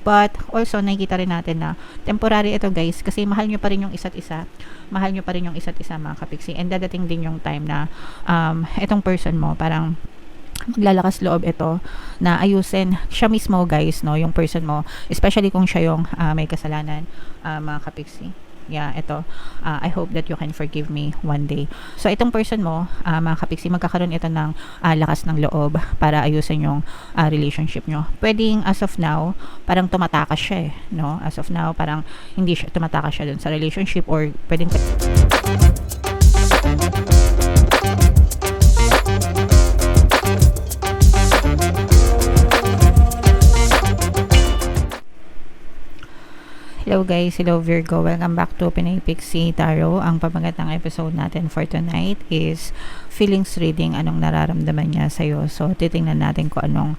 But also nakikita rin natin na temporary ito guys, kasi mahal nyo pa rin yung isa't isa. Mahal nyo pa rin yung isa't isa mga kapiksi. And dadating din yung time na itong person mo parang maglalakas loob ito na ayusin siya mismo guys, no, yung person mo, especially kung siya yung may kasalanan, mga kapiksi. Yeah, ito. I hope that you can forgive me one day. So, itong person mo, mga kapiksi, magkakaroon ito ng lakas ng loob para ayusin yung relationship nyo. Pwedeng as of now, parang tumatakas siya no? As of now, parang hindi siya, tumatakas siya dun sa relationship, or pwedeng hello guys, hello Virgo, welcome back to Pinay Pixie Tarot. Ang pamagat ng episode natin for tonight is feelings reading, anong nararamdaman niya sa'yo. So, titingnan natin kung anong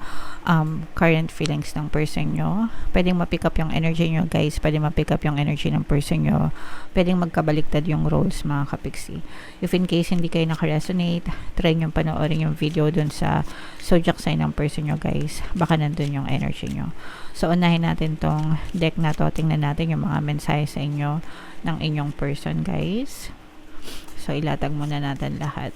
current feelings ng person nyo. Pwedeng ma-pick up yung energy nyo guys, pwedeng ma-pick up yung energy ng person nyo, pwedeng magkabaliktad yung roles mga kapiksi. If in case hindi kayo nakaresonate, try nyo panoorin yung video dun sa zodiac sign ng person nyo guys, baka nandun yung energy nyo. So, unahin natin tong deck na to. Tingnan natin yung mga mensahe sa inyo ng inyong person, guys. So, ilatag muna natin lahat.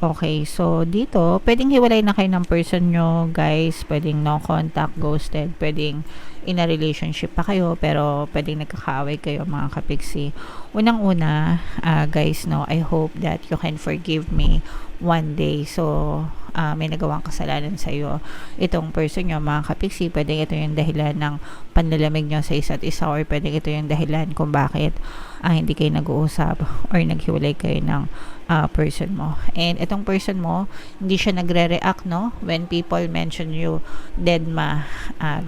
Okay, so dito, pwedeng hiwalay na kayo ng person nyo, guys. Pwedeng no contact, ghosted. Pwedeng in a relationship pa kayo, pero pwedeng nagkakaaway kayo, mga kapiksi. Unang-una, guys, no, I hope that you can forgive me one day. So, may nagawang kasalanan sa iyo itong person nyo, mga kapiksi. Pwedeng ito yung dahilan ng panlalamig nyo sa isa't isa, or pwedeng ito yung dahilan kung bakit hindi kayo nag-uusap or naghiwalay kayo ng person mo. And itong person mo, hindi siya nagre-react, no, when people mention you deadma,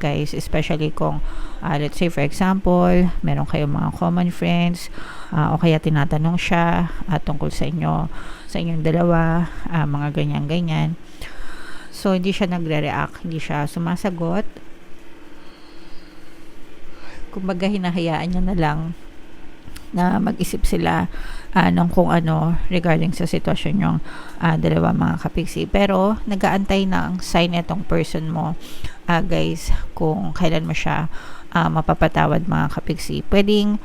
guys, especially kung let's say for example, meron kayong mga common friends, o kaya tinatanong siya tungkol sa inyo, sa inyong dalawa, mga ganyan-ganyan. So, hindi siya nagre-react, hindi siya sumasagot. Kumbaga, hinahayaan niya na lang na mag-isip sila ng kung ano regarding sa sitwasyon yung dalawa, mga kapiksi. Pero, nag-aantay na ang sign itong person mo, guys, kung kailan mo siya mapapatawad, mga kapiksi. Pwedeng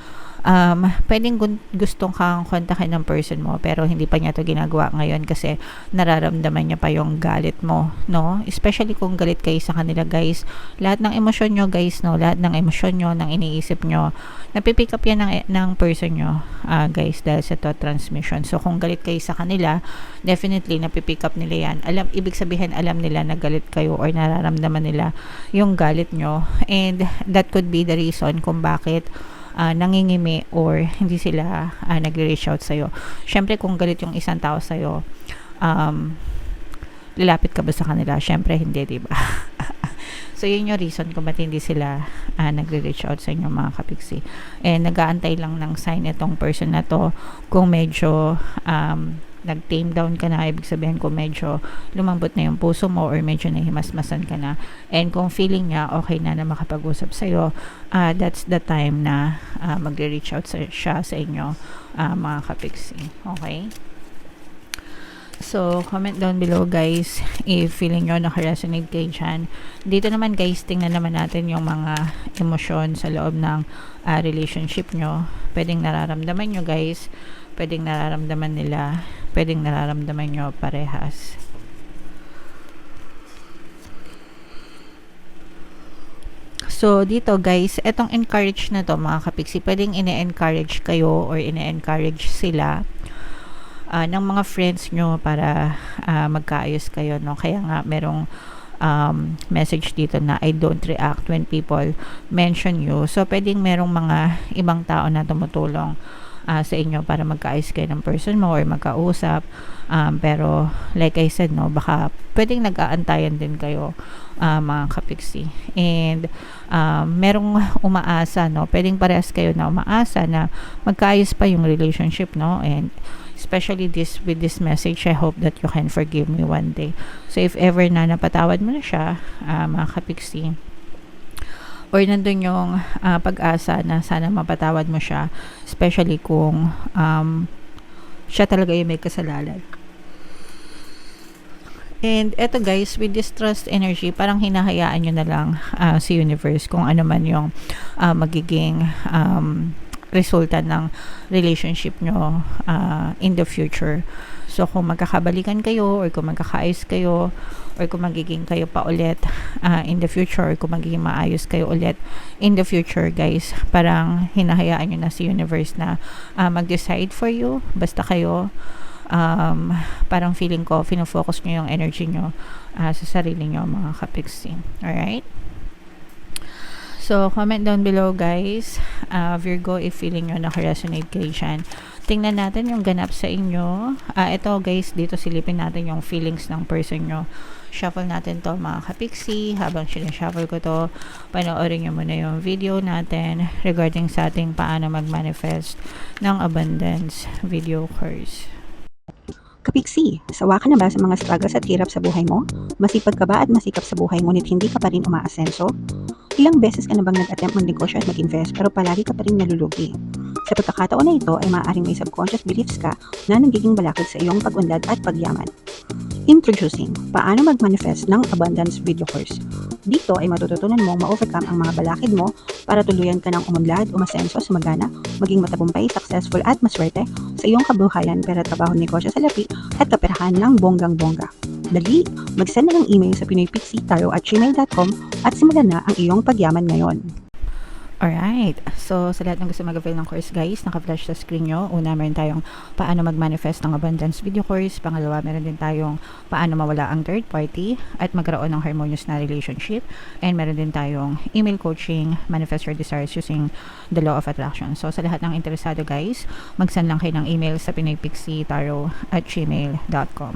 gustong kang kontakin ng person mo, pero hindi pa niya to ginagawa ngayon kasi nararamdaman niya pa yung galit mo, no? Especially kung galit kayo sa kanila, guys. Lahat ng emosyon nyo, guys, no? Lahat ng emosyon nyo, ng iniisip nyo, napipick up yan ng person nyo, guys, dahil sa thought transmission. So, kung galit kayo sa kanila, definitely napipick up nila yan. Ibig sabihin, alam nila na galit kayo, or nararamdaman nila yung galit nyo, and that could be the reason kung bakit nangingimi or hindi sila nagre-reach out sa'yo. Syempre, kung galit yung isang tao sa'yo, lalapit ka ba sa kanila? Syempre, hindi, diba? So, yun yung reason kung ba't hindi sila nagre-reach out sa inyo, mga kapiksi. And nag-aantay lang ng sign itong person na to kung medyo nag-tame down ka na, ibig sabihin kung medyo lumambot na yung puso mo, or medyo nahimasmasan ka na, and kung feeling niya okay na makapag-usap sa'yo, that's the time na magre-reach out siya sa inyo, mga kapiksi. Okay? So, comment down below, guys, if feeling nyo naka-resonate kayo dyan. Dito naman, guys, tingnan naman natin yung mga emosyon sa loob ng relationship nyo. Pwedeng nararamdaman nyo, guys, pwedeng nararamdaman nila, pwedeng nararamdaman nyo parehas. So, dito guys, etong encourage na to, mga kapiksi, pwedeng ine-encourage kayo or ine-encourage sila ng mga friends nyo para magkaayos kayo, no? Kaya nga merong message dito na I don't react when people mention you. So, pwedeng merong mga ibang tao na tumutulong sa inyo para magkaayos kayo ng person mo or magkausap, pero like I said, no, baka pwedeng nag-aantayan din kayo, mga kapiksi, and merong umaasa, no, pwedeng parehas kayo na umaasa na magkaayos pa yung relationship, no, and especially with this message, I hope that you can forgive me one day. So if ever na napatawad mo na siya, mga kapiksi, or nandun yung pag-asa na sana mapatawad mo siya, especially kung siya talaga yung may kasalanan, And eto guys, with this trust energy, parang hinahayaan nyo na lang si universe kung ano man yung magiging resulta ng relationship nyo in the future. So kung magkakabalikan kayo, or kung magkakaayos kayo, or kung magiging kayo pa ulit in the future, or kung magiging maayos kayo ulit in the future guys, parang hinahayaan nyo na si universe na mag-decide for you. Basta kayo parang feeling ko fino-focus nyo yung energy nyo sa sarili nyo mga kapiksi. Alright? So, comment down below guys, Virgo, if feeling nyo naka-resonate kayo dyan. Tingnan natin yung ganap sa inyo. Ito guys, dito silipin natin yung feelings ng person nyo. Shuffle natin to mga kapiksi. Habang sinashuffle ko to, panoorin nyo muna yung video natin regarding sa ating paano mag-manifest ng abundance video course. Kapiksi, sawa ka na ba sa mga struggles at hirap sa buhay mo? Masipag ka ba at masikap sa buhay ngunit hindi ka pa rin umaasenso? Ilang beses ka na bang nag-attempt mag-negosyo at mag-invest pero palagi ka pa rin nalulugi? Sa pagkakataon na ito ay maaaring may subconscious beliefs ka na nagiging balakid sa iyong pag-unlad at pagyaman. Introducing, paano mag-manifest ng abundance video course. Dito ay matututunan mong ma-overcome ang mga balakid mo para tuluyan ka ng umunlad, umasenso, sumagana, maging matagumpay, successful at maswerte sa iyong kabuhayan, pera, trabaho, negosyo, salapi at kaperahan ng bonggang-bongga. Dali, mag-send na ng email sa pinoypixie@gmail.com at simulan na ang iyong pagyaman ngayon. Alright, so sa lahat ng gusto mag-avail ng course guys, naka-flash sa screen nyo. Una, meron tayong paano mag-manifest ng abundance video course. Pangalawa, meron din tayong paano mawala ang third party at magkaroon ng harmonious na relationship. And meron din tayong email coaching, manifest your desires using the law of attraction. So sa lahat ng interesado guys, mag-send lang kayo ng email sa pinoypixie@gmail.com.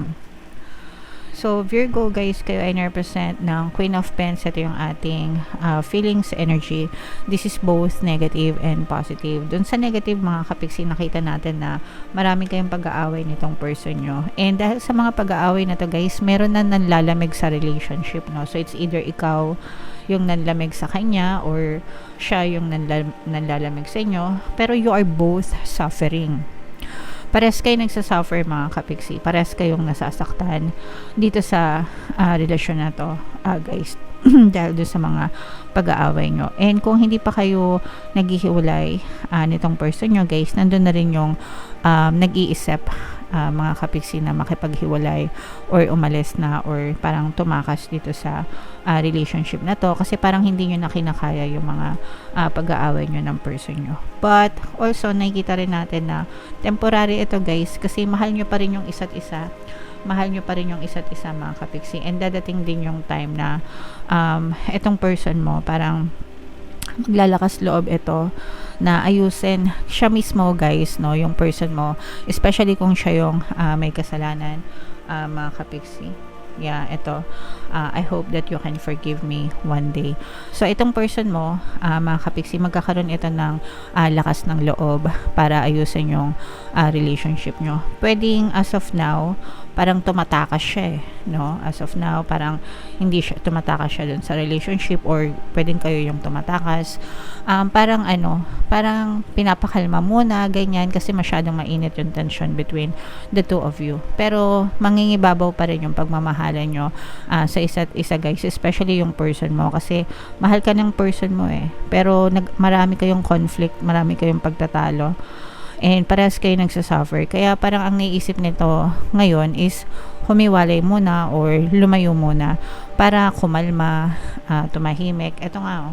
So, Virgo guys, kayo ay represent ng Queen of Pens. Ito yung ating feelings, energy. This is both negative and positive. Doon sa negative, mga kapiksi, nakita natin na marami kayong pag-aaway nitong person nyo. And dahil sa mga pag-aaway na to guys, meron na nanlalamig sa relationship, no? So, it's either ikaw yung nanlamig sa kanya or siya yung nanlalamig sa inyo. Pero you are both suffering. Pares kayo nagsasuffer mga kapiksi. Pares kayong nasasaktan dito sa relasyon na to guys. Dahil doon sa mga pag-aaway nyo. And kung hindi pa kayo naghihiwalay nitong person nyo guys, nandun na rin yung nag-iisip mga kapiksi na makipaghiwalay or umalis na or parang tumakas dito sa relationship na to kasi parang hindi nyo na kinakaya yung mga pag-aaway nyo ng person nyo. But also nakikita rin natin na temporary ito guys kasi mahal nyo pa rin yung isa't isa. Mahal nyo pa rin yung isa't isa mga kapiksi, and dadating din yung time na itong person mo parang maglalakas loob ito na ayusin siya mismo guys, no, yung person mo, especially kung siya yung may kasalanan mga kapiksi. Yeah, ito. I hope that you can forgive me one day. So, itong person mo, mga kapiksi, magkakaroon ito ng lakas ng loob para ayusin yung relationship nyo. Pwedeng as of now, parang tumatakas siya no? As of now, parang hindi siya, tumatakas siya dun sa relationship or pwedeng kayo yung tumatakas. Parang pinapakalma muna, ganyan, kasi masyadong mainit yung tension between the two of you. Pero, mangingibabaw pa rin yung pagmamahalan nyo sa isa't isa guys, especially yung person mo kasi mahal ka ng person mo pero marami kayong conflict, marami kayong pagtatalo and parehas kayo nagsasuffer, kaya parang ang naiisip nito ngayon is humiwalay muna or lumayo muna para kumalma, tumahimik. Ito nga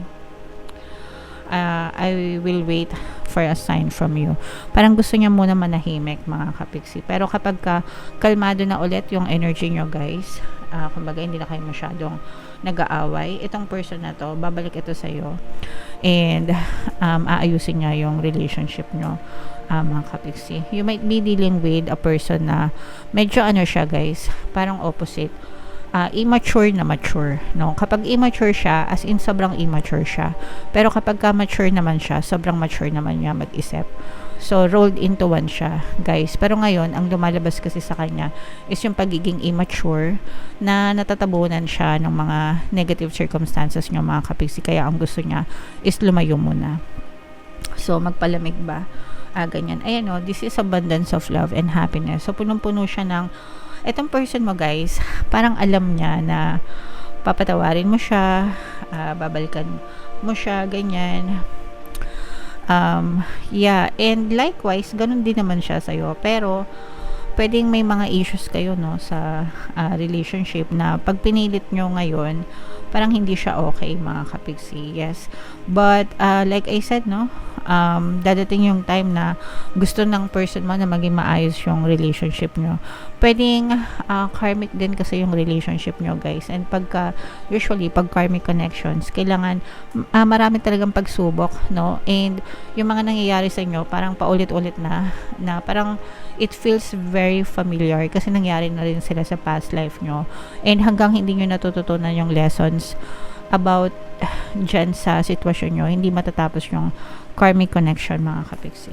I will wait for a sign from you. Parang gusto niya muna manahimik mga kapiksi, pero kapag kalmado na ulit yung energy nyo guys, kumbaga hindi na kayo masyadong nag-aaway, itong person na to, babalik ito sa'yo and aayusin niya yung relationship nyo mga kapiksi. You might be dealing with a person na medyo siya guys, parang opposite, immature na mature, no? Kapag immature siya, as in sobrang immature siya, pero kapag mature naman siya, sobrang mature naman niya mag-isip. So, rolled into one siya, guys. Pero ngayon, ang lumalabas kasi sa kanya is yung pagiging immature na natatabunan siya ng mga negative circumstances niyo mga kapiksi. Kaya ang gusto niya is lumayo muna. So, magpalamig ba? Ganyan. Ayan o, this is abundance of love and happiness. So, punong-puno siya ng Etong person mo guys, parang alam niya na papatawarin mo siya, babalikan mo siya, ganyan. Yeah, and likewise, ganun din naman siya sa'yo. Pero, pwedeng may mga issues kayo, no, sa relationship na pag pinilit nyo ngayon, parang hindi siya okay, mga kapigsi. Yes. But, like I said, no, dadating yung time na gusto ng person mo na maging maayos yung relationship nyo. Pwedeng karmic din kasi yung relationship nyo, guys. And usually, pag karmic connections, kailangan marami talagang pagsubok, no? And yung mga nangyayari sa inyo, parang paulit-ulit na parang it feels very familiar kasi nangyari na rin sila sa past life nyo. And hanggang hindi nyo natututunan yung lessons about dyan sa sitwasyon nyo, hindi matatapos yung karmic connection, mga kapigsi.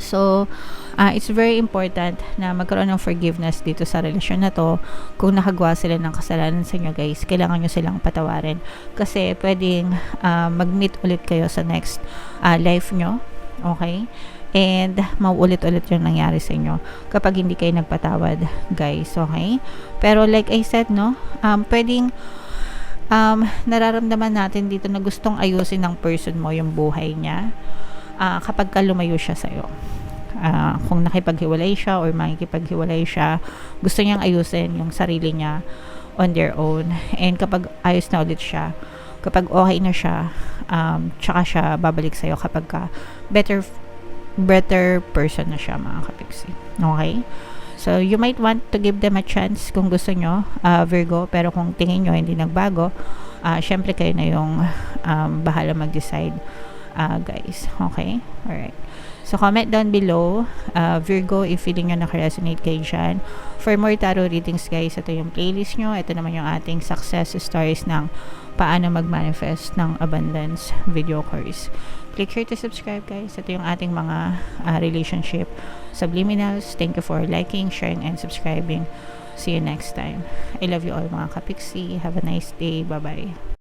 So, it's very important na magkaroon ng forgiveness dito sa relasyon na to. Kung nakagawa sila ng kasalanan sa inyo, guys, kailangan nyo silang patawarin. Kasi pwedeng mag-meet ulit kayo sa next life nyo. Okay? And mauulit-ulit yung nangyari sa inyo kapag hindi kayo nagpatawad, guys. Okay? Pero like I said, no, pwedeng nararamdaman natin dito na gustong ayusin ng person mo yung buhay niya kapag ka lumayo siya sa'yo. Kung nakipaghiwalay siya or makikipaghiwalay siya, gusto niyang ayusin yung sarili niya on their own. And kapag ayos na ulit siya, kapag okay na siya, tsaka siya babalik sa'yo kapag ka better person na siya, mga kapigsi. Okay? So, you might want to give them a chance kung gusto nyo, Virgo. Pero kung tingin nyo hindi nagbago, syempre kayo na yung bahala mag-decide, guys. Okay? Alright. So, comment down below, Virgo, if feeling nyo nakaresonate kayo dyan. For more tarot readings, guys, ito yung playlist nyo. Ito naman yung ating success stories ng paano mag-manifest ng abundance video course. Click here to subscribe, guys. Ito yung ating mga relationship subliminals. Thank you for liking, sharing, and subscribing. See you next time. I love you all, mga kapiksi. Have a nice day. Bye-bye.